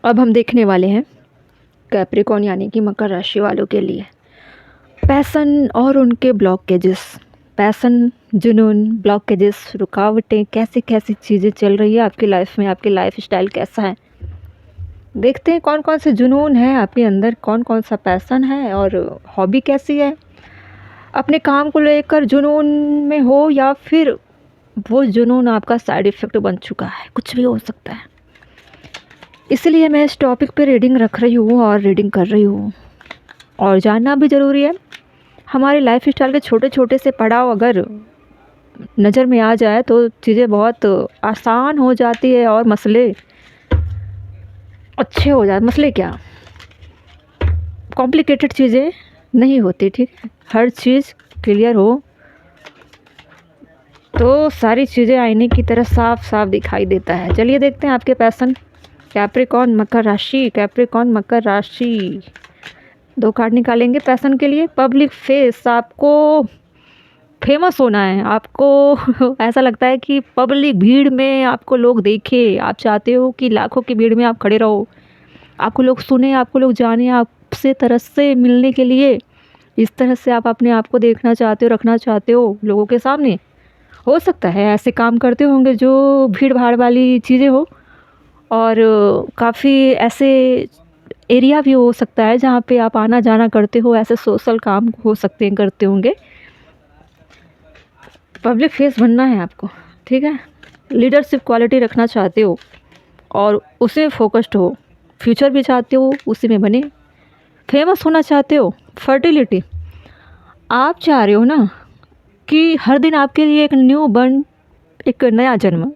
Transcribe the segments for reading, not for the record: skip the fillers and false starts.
अब हम देखने वाले हैं कैप्रिकॉर्न यानी कि मकर राशि वालों के लिए पैशन और उनके ब्लॉकेजेस। पैशन, जुनून, ब्लॉकेजेस, रुकावटें, कैसी कैसी चीज़ें चल रही है आपकी लाइफ में, आपकी लाइफ स्टाइल कैसा है। देखते हैं कौन कौन से जुनून है आपके अंदर, कौन कौन सा पैशन है और हॉबी कैसी है। अपने काम को लेकर जुनून में हो या फिर वो जुनून आपका साइड इफ़ेक्ट बन चुका है, कुछ भी हो सकता है। इसलिए मैं इस टॉपिक पे रीडिंग रख रही हूँ और रीडिंग कर रही हूँ, और जानना भी ज़रूरी है। हमारी लाइफ स्टाइल के छोटे छोटे से पड़ाव अगर नज़र में आ जाए तो चीज़ें बहुत आसान हो जाती है और मसले अच्छे हो जाते। मसले क्या, कॉम्प्लिकेटेड चीज़ें नहीं होती, ठीक है। हर चीज़ क्लियर हो तो सारी चीज़ें आईने की तरह साफ साफ दिखाई देता है। चलिए देखते हैं आपके पैशन। कैप्रिकॉर्न मकर राशि, कैप्रिकॉर्न मकर राशि, 2 कार्ड निकालेंगे पैशन के लिए। पब्लिक फेस, आपको फेमस होना है, आपको ऐसा लगता है कि पब्लिक भीड़ में आपको लोग देखे। आप चाहते हो कि लाखों की भीड़ में आप खड़े रहो, आपको लोग सुने, आपको लोग जाने, आपसे तरस से मिलने के लिए इस तरह से आप अपने आप को देखना चाहते हो, रखना चाहते हो लोगों के सामने। हो सकता है ऐसे काम करते होंगे जो भीड़ भाड़ वाली चीज़ें हो, और काफ़ी ऐसे एरिया भी हो सकता है जहाँ पे आप आना जाना करते हो, ऐसे सोशल काम हो सकते हैं, करते होंगे। पब्लिक फेस बनना है आपको, ठीक है। लीडरशिप क्वालिटी रखना चाहते हो और उसे फोकस्ड हो, फ्यूचर भी चाहते हो उसी में बने। फेमस होना चाहते हो, फर्टिलिटी, आप चाह रहे हो ना कि हर दिन आपके लिए एक न्यू बर्न, एक नया जन्म,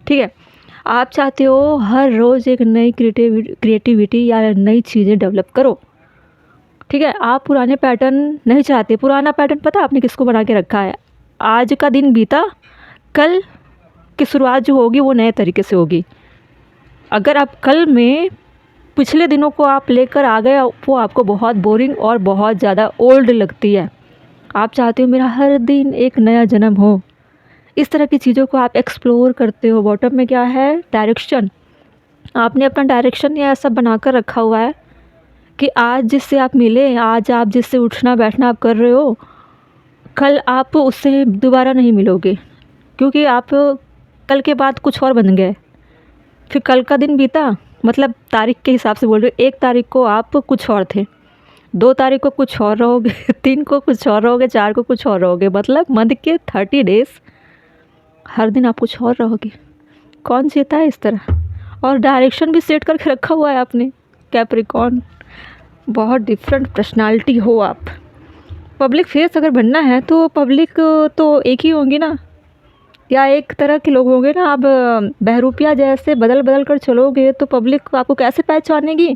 ठीक है। आप चाहते हो हर रोज़ एक नई क्रिएटिविटी या नई चीज़ें डेवलप करो, ठीक है। आप पुराने पैटर्न नहीं चाहते। पुराना पैटर्न पता है आपने किसको बना के रखा है? आज का दिन बीता, कल की शुरुआत जो होगी वो नए तरीके से होगी। अगर आप कल में पिछले दिनों को आप लेकर आ गए, वो आपको बहुत बोरिंग और बहुत ज़्यादा ओल्ड लगती है। आप चाहते हो मेरा हर दिन एक नया जन्म हो, इस तरह की चीज़ों को आप एक्सप्लोर करते हो। बॉटम में क्या है? डायरेक्शन। आपने अपना डायरेक्शन या ऐसा बनाकर रखा हुआ है कि आज जिससे आप मिले, आज आप जिससे उठना बैठना आप कर रहे हो, कल आप उससे दोबारा नहीं मिलोगे, क्योंकि आप कल के बाद कुछ और बन गए। फिर कल का दिन बीता, मतलब तारीख के हिसाब से बोल रहे हो। 1 तारीख को आप कुछ और थे, 2 तारीख को कुछ और रहोगे, 3 को कुछ और रहोगे, 4 को कुछ और रहोगे। मतलब मंथ के 30 डेज़ हर दिन आप कुछ और रहोगे। कौन जीता है इस तरह? और डायरेक्शन भी सेट करके रखा हुआ है आपने। कैप्रिकॉर्न, बहुत डिफरेंट पर्सनालिटी हो आप। पब्लिक फेस अगर बनना है तो पब्लिक तो एक ही होंगी ना, या एक तरह के लोग होंगे ना। आप बहरूपिया जैसे बदल बदल कर चलोगे तो पब्लिक आपको कैसे पहचानेगी?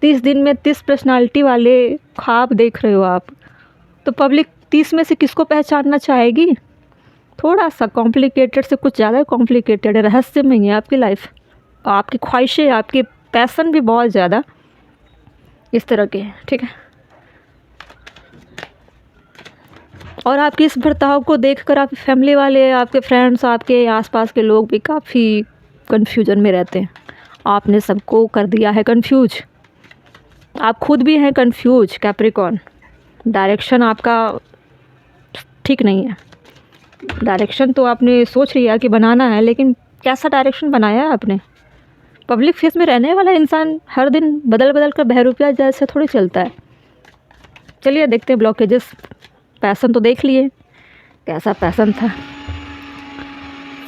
30 दिन में 30 पर्सनालिटी वाले ख्वाब देख रहे हो आप, तो पब्लिक 30 में से किसको पहचानना चाहेगी? थोड़ा सा कॉम्प्लिकेटेड से कुछ ज़्यादा कॉम्प्लिकेटेड है, रहस्यमय है आपकी लाइफ। आपकी ख्वाहिशें, आपके पैशन भी बहुत ज़्यादा इस तरह के हैं, ठीक है। और आपके इस बर्ताव को देखकर आपकी फैमिली वाले, आपके फ्रेंड्स, आपके आसपास के लोग भी काफ़ी कन्फ्यूजन में रहते हैं। आपने सबको कर दिया है कन्फ्यूज, आप खुद भी हैं कन्फ्यूज। कैप्रिकॉर्न, डायरेक्शन आपका ठीक नहीं है। डायरेक्शन तो आपने सोच लिया कि बनाना है, लेकिन कैसा डायरेक्शन बनाया है आपने? पब्लिक फेस में रहने वाला इंसान हर दिन बदल बदल कर बहरूपिया जैसे थोड़ी चलता है। चलिए देखते हैं ब्लॉकेजेस। पैशन तो देख लिए कैसा पैशन था।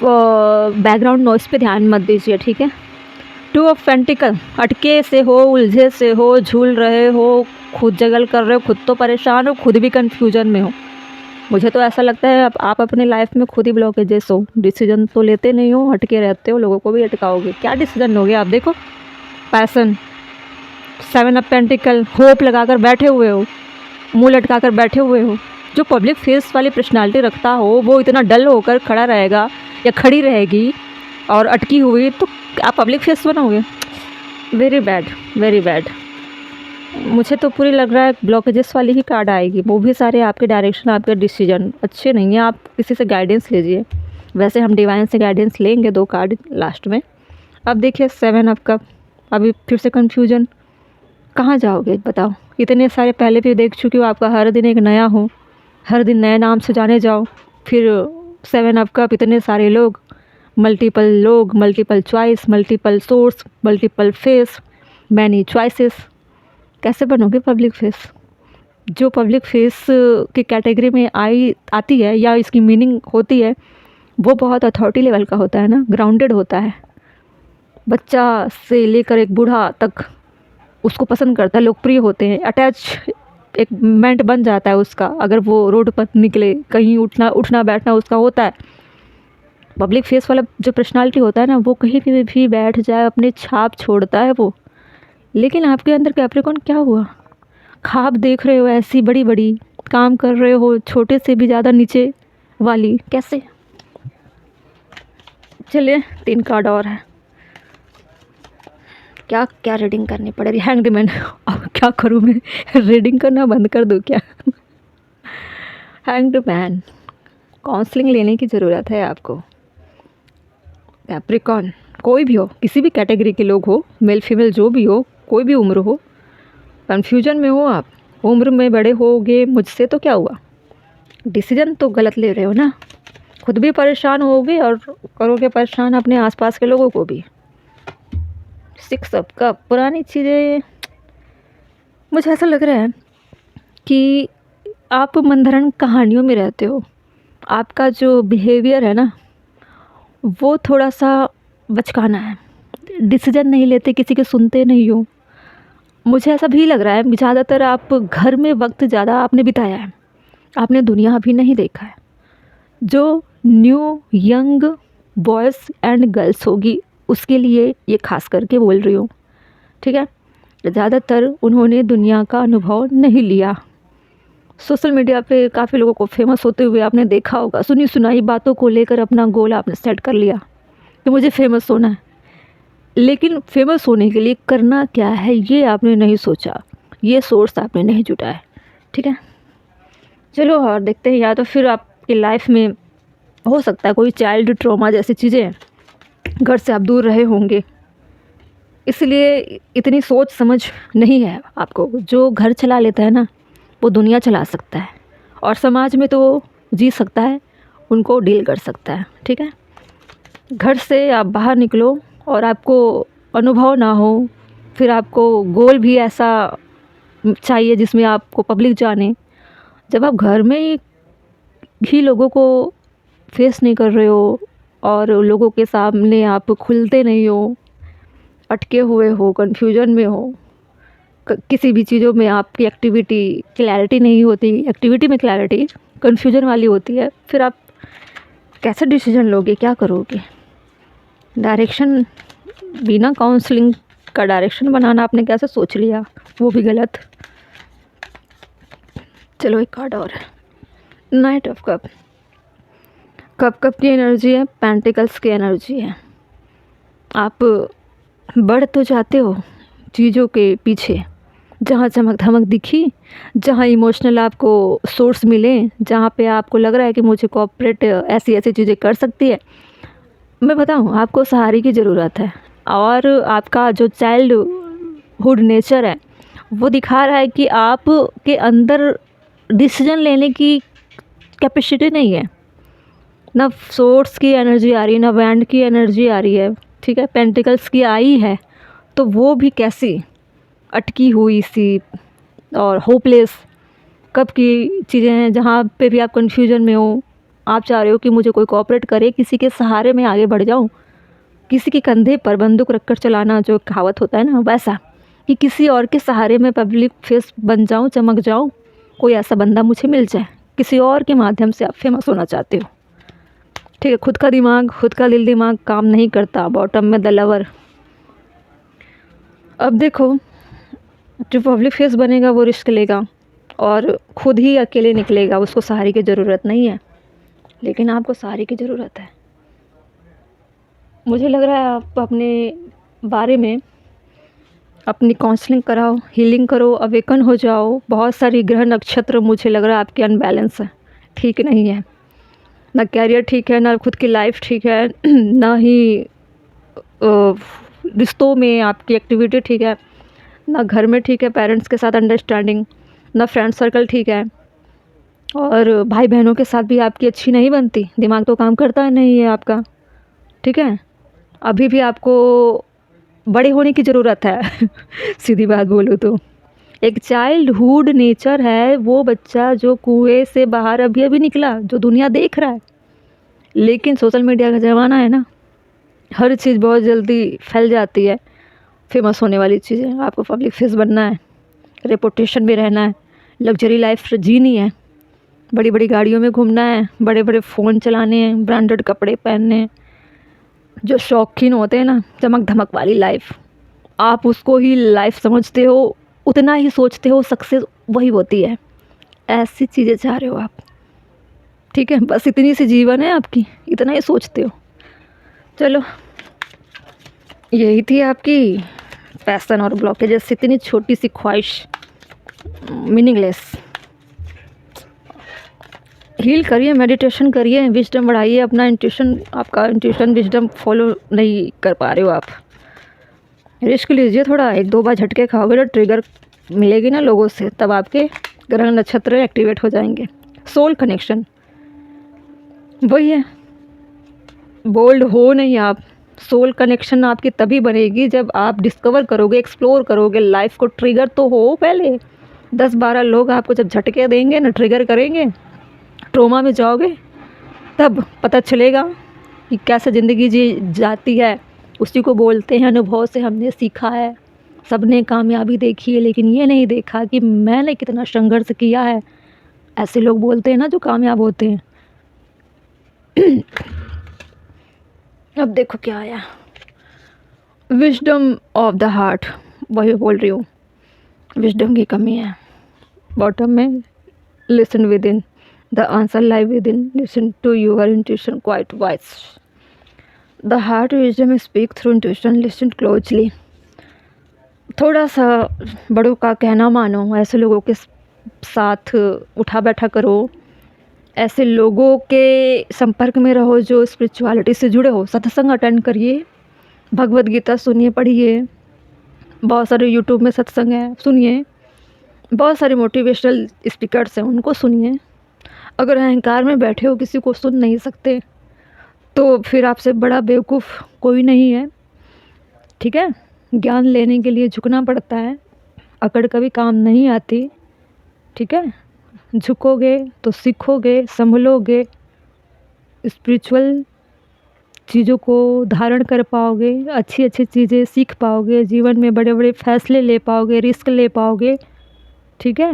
बैकग्राउंड नॉइस पे ध्यान मत दीजिए, ठीक है। 2 ऑफ पेंटिकल, अटके से हो, उलझे से हो, झूल रहे हो, खुद जगल कर रहे हो, खुद तो परेशान हो, खुद भी कन्फ्यूजन में हो। मुझे तो ऐसा लगता है आप अपने लाइफ में खुद ही ब्लॉकेजेस हो। डिसीजन तो लेते नहीं हो, अटके रहते हो, लोगों को भी अटकाओगे। क्या डिसीजन लोगे आप? देखो पैशन, 7 ऑफ पेंटिकल, होप लगाकर बैठे हुए हो, मुँह लटका कर बैठे हुए हो। जो पब्लिक फेस वाली पर्सनालिटी रखता हो वो इतना डल होकर खड़ा रहेगा या खड़ी रहेगी और अटकी हुई, तो आप पब्लिक फेस बनाओगे? Very bad, very bad. मुझे तो पूरी लग रहा है ब्लॉकेजेस वाली ही कार्ड आएगी। वो भी सारे आपके डायरेक्शन, आपके डिसीजन अच्छे नहीं हैं। आप किसी से गाइडेंस लीजिए। वैसे हम डिवाइन से गाइडेंस लेंगे 2 कार्ड लास्ट में, अब देखिए 7 ऑफ कप, अभी फिर से कन्फ्यूजन, कहाँ जाओगे बताओ? इतने सारे पहले भी देख चुकी हो, आपका हर दिन एक नया हो, हर दिन नए नाम से जाने जाओ, फिर 7 ऑफ कप, इतने सारे लोग, multiple choice, multiple source, multiple face, many choices, कैसे बनोगे पब्लिक फेस? जो पब्लिक फेस की कैटेगरी में आती है या इसकी मीनिंग होती है, वो बहुत अथॉरिटी लेवल का होता है ना, ग्राउंडेड होता है, बच्चा से लेकर एक बूढ़ा तक उसको पसंद करता है, लोकप्रिय होते हैं, अटैचमेंट बन जाता है उसका, अगर वो रोड पर निकले, कहीं उठना बैठना उसका होता है। पब्लिक फेस वाला जो पर्सनालिटी होता है ना, वो कहीं पे भी बैठ जाए अपने छाप छोड़ता है वो। लेकिन आपके अंदर कैप्रिकॉर्न क्या हुआ? ख्वाब देख रहे हो ऐसी बड़ी बड़ी, काम कर रहे हो छोटे से भी ज़्यादा नीचे वाली, कैसे? चलिए 3 कार्ड और है, क्या क्या रीडिंग करनी पड़ेगी? हैंग्ड मैन, अब क्या करूँ मैं? रीडिंग करना बंद कर दूँ क्या? हैंग्ड मैन, काउंसलिंग लेने की ज़रूरत है आपको। कैप्रिकॉर्न, कोई भी हो, किसी भी कैटेगरी के लोग हो, मेल फीमेल जो भी हो, कोई भी उम्र हो, कन्फ्यूजन में हो आप, उम्र में बड़े होगे मुझसे तो क्या हुआ, डिसीजन तो गलत ले रहे हो ना, खुद भी परेशान होगे और करोगे परेशान अपने आसपास के लोगों को भी। 6 ऑफ कप, पुरानी चीज़ें, मुझे ऐसा लग रहा है कि आप मंथरण कहानियों में रहते हो, आपका जो बिहेवियर है ना, वो थोड़ा सा बचकाना है, डिसीजन नहीं लेते, किसी के सुनते नहीं हो। मुझे ऐसा भी लग रहा है, ज़्यादातर आप घर में वक्त ज़्यादा आपने बिताया है, आपने दुनिया अभी नहीं देखा है। जो new young boys and girls होगी उसके लिए ये खास करके बोल रही हूँ, ठीक है? ज़्यादातर उन्होंने दुनिया का अनुभव नहीं लिया। सोशल मीडिया पे काफ़ी लोगों को फेमस होते हुए आपने देखा होगा, सुनी सुनाई बातों को लेकर अपना गोल आपने सेट कर लिया कि मुझे फेमस होना है, लेकिन फेमस होने के लिए करना क्या है ये आपने नहीं सोचा, ये सोर्स आपने नहीं जुटाया, ठीक है? चलो और देखते हैं, या तो फिर आपकी लाइफ में हो सकता है कोई चाइल्ड ट्रॉमा जैसी चीज़ें, घर से आप दूर रहे होंगे, इसलिए इतनी सोच समझ नहीं है आपको। जो घर चला लेता है ना, वो दुनिया चला सकता है, और समाज में तो जी सकता है, उनको डील कर सकता है, ठीक है? घर से आप बाहर निकलो और आपको अनुभव ना हो, फिर आपको गोल भी ऐसा चाहिए जिसमें आपको पब्लिक जाने। जब आप घर में ही लोगों को फेस नहीं कर रहे हो और लोगों के सामने आप खुलते नहीं हो, अटके हुए हो, कन्फ्यूजन में हो, किसी भी चीज़ों में आपकी एक्टिविटी क्लैरिटी नहीं होती, एक्टिविटी में क्लैरिटी कन्फ्यूजन वाली होती है, फिर आप कैसे डिसीजन लोगे, क्या करोगे? डायरेक्शन, बिना काउंसलिंग का डायरेक्शन बनाना आपने कैसे सोच लिया, वो भी गलत। चलो एक कार्ड और है, नाइट ऑफ कप, कप की एनर्जी है, पेंटिकल्स की एनर्जी है। आप बढ़ तो जाते हो चीज़ों के पीछे, जहाँ चमक धमक दिखी, जहाँ इमोशनल आपको सोर्स मिले, जहाँ पे आपको लग रहा है कि मुझे कोऑपरेट ऐसी ऐसी चीज़ें कर सकती है, मैं बताऊँ आपको सहारे की ज़रूरत है। और आपका जो चाइल्डहुड नेचर है वो दिखा रहा है कि आप के अंदर डिसीजन लेने की कैपेसिटी नहीं है, ना सोर्स की एनर्जी आ रही है, ना बैंड की एनर्जी आ रही है, ठीक है? पेंटिकल्स की आई है तो वो भी कैसी अटकी हुई सी और होपलेस कब की चीज़ें हैं, जहाँ पे भी आप कन्फ्यूजन में हो, आप चाह रहे हो कि मुझे कोई कोऑपरेट करे, किसी के सहारे में आगे बढ़ जाऊँ, किसी के कंधे पर बंदूक रखकर चलाना जो कहावत होता है ना, वैसा कि किसी और के सहारे में पब्लिक फेस बन जाऊँ, चमक जाऊँ, कोई ऐसा बंदा मुझे मिल जाए, किसी और के माध्यम से आप फेमस होना चाहते हो, ठीक है? खुद का दिमाग, खुद का दिल दिमाग काम नहीं करता, बॉटम में द लवर। अब देखो, जो पब्लिक फेस बनेगा वो रिस्क लेगा और खुद ही अकेले निकलेगा, उसको सहारे की ज़रूरत नहीं है, लेकिन आपको सहारे की ज़रूरत है। मुझे लग रहा है आप अपने बारे में अपनी काउंसलिंग कराओ, हीलिंग करो, अवेकन हो जाओ। बहुत सारी ग्रह नक्षत्र मुझे लग रहा है आपके अनबैलेंस है, ठीक नहीं है, ना कैरियर ठीक है, ना खुद की लाइफ ठीक है, ना ही रिश्तों में आपकी एक्टिविटी ठीक है, ना घर में ठीक है, पेरेंट्स के साथ अंडरस्टैंडिंग, ना फ्रेंड सर्कल ठीक है, और भाई बहनों के साथ भी आपकी अच्छी नहीं बनती, दिमाग तो काम करता है नहीं है आपका, ठीक है। अभी भी आपको बड़े होने की ज़रूरत है सीधी बात बोलूँ तो। एक चाइल्डहुड नेचर है वो बच्चा जो कुएं से बाहर अभी अभी निकला, जो दुनिया देख रहा है। लेकिन सोशल मीडिया का ज़माना है ना, हर चीज़ बहुत जल्दी फैल जाती है। फेमस होने वाली चीज़ें, आपको पब्लिक फेस बनना है, रेपुटेशन में रहना है, लग्जरी लाइफ जीनी है, बड़ी बड़ी गाड़ियों में घूमना है, बड़े बड़े फ़ोन चलाने हैं, ब्रांडेड कपड़े पहनने हैं। जो शौकीन होते हैं ना चमक धमक वाली लाइफ, आप उसको ही लाइफ समझते हो, उतना ही सोचते हो सक्सेस वही होती है। ऐसी चीज़ें चाह रहे हो आप, ठीक है। बस इतनी सी जीवन है आपकी, इतना ही सोचते हो। चलो, यही थी आपकी पैशन और ब्लॉकेजेस, इतनी छोटी सी ख्वाहिश, मीनिंगलेस। हील करिए, मेडिटेशन करिए, विजडम बढ़ाइए अपना। इंट्यूशन, आपका इंट्यूशन विजडम फॉलो नहीं कर पा रहे हो आप, रिस्क लीजिए थोड़ा। 1-2 बार झटके खाओगे तो ट्रिगर मिलेगी ना लोगों से, तब आपके ग्रह नक्षत्र एक्टिवेट हो जाएंगे। सोल कनेक्शन वही है, बोल्ड हो नहीं आप। सोल कनेक्शन आपकी तभी बनेगी जब आप डिस्कवर करोगे, एक्सप्लोर करोगे लाइफ को। ट्रिगर तो हो पहले, 10-12 लोग आपको जब झटके देंगे ना, ट्रिगर करेंगे, ट्रोमा में जाओगे, तब पता चलेगा कि कैसे ज़िंदगी जी जाती है। उसी को बोलते हैं अनुभव से हमने सीखा है। सबने कामयाबी देखी है, लेकिन ये नहीं देखा कि मैंने कितना संघर्ष किया है। ऐसे लोग बोलते हैं ना जो कामयाब होते हैं। अब देखो क्या आया, विजडम ऑफ द हार्ट, वही बोल रही हूँ, विजडम की कमी है। बॉटम में listen within, the answer live within, listen to your intuition quite wise. The heart wisdom speak through intuition, listen closely. थोड़ा सा बड़ों का कहना मानो, ऐसे लोगों के साथ उठा बैठा करो, ऐसे लोगों के संपर्क में रहो जो स्पिरिचुअलिटी से जुड़े हो। सत्संग अटेंड करिए, भगवद गीता सुनिए, पढ़िए, बहुत सारे यूट्यूब में सत्संग है, सुनिए। बहुत सारे मोटिवेशनल स्पीकर्स हैं, उनको सुनिए। अगर अहंकार में बैठे हो, किसी को सुन नहीं सकते, तो फिर आपसे बड़ा बेवकूफ़ कोई नहीं है, ठीक है। ज्ञान लेने के लिए झुकना पड़ता है, अकड़ कभी काम नहीं आती, ठीक है। झुकोगे तो सीखोगे, संभलोगे, स्पिरिचुअल चीज़ों को धारण कर पाओगे, अच्छी अच्छी चीज़ें सीख पाओगे, जीवन में बड़े बड़े फैसले ले पाओगे, रिस्क ले पाओगे, ठीक है।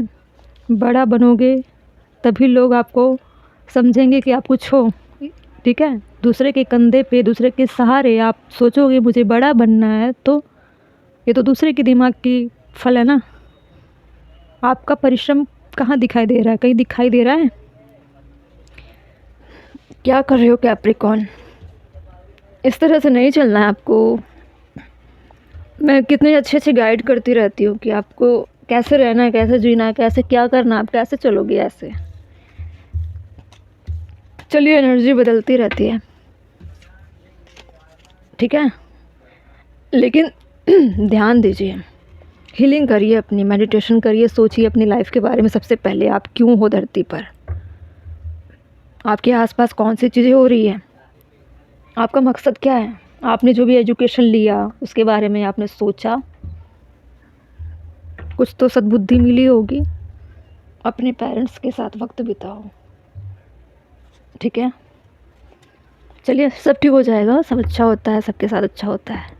बड़ा बनोगे, तभी लोग आपको समझेंगे कि आप कुछ हो, ठीक है। दूसरे के कंधे पे, दूसरे के सहारे आप सोचोगे मुझे बड़ा बनना है, तो ये तो दूसरे के दिमाग की फल है ना। आपका परिश्रम कहाँ दिखाई दे रहा है? कहीं दिखाई दे रहा है? क्या कर रहे हो कैप्रिकॉर्न? इस तरह से नहीं चलना है आपको। मैं कितने अच्छे अच्छे गाइड करती रहती हूँ कि आपको कैसे रहना है, कैसे जीना है, कैसे क्या करना है, आप कैसे चलोगे ऐसे। चलिए, एनर्जी बदलती रहती है, ठीक है। लेकिन ध्यान दीजिए, हीलिंग करिए अपनी, मेडिटेशन करिए, सोचिए अपनी लाइफ के बारे में। सबसे पहले आप क्यों हो धरती पर, आपके आसपास कौन सी चीज़ें हो रही है, आपका मकसद क्या है। आपने जो भी एजुकेशन लिया उसके बारे में आपने सोचा, कुछ तो सद्बुद्धि मिली होगी। अपने पेरेंट्स के साथ वक्त बिताओ, ठीक है। चलिए, सब ठीक हो जाएगा, सब अच्छा होता है, सबके साथ अच्छा होता है।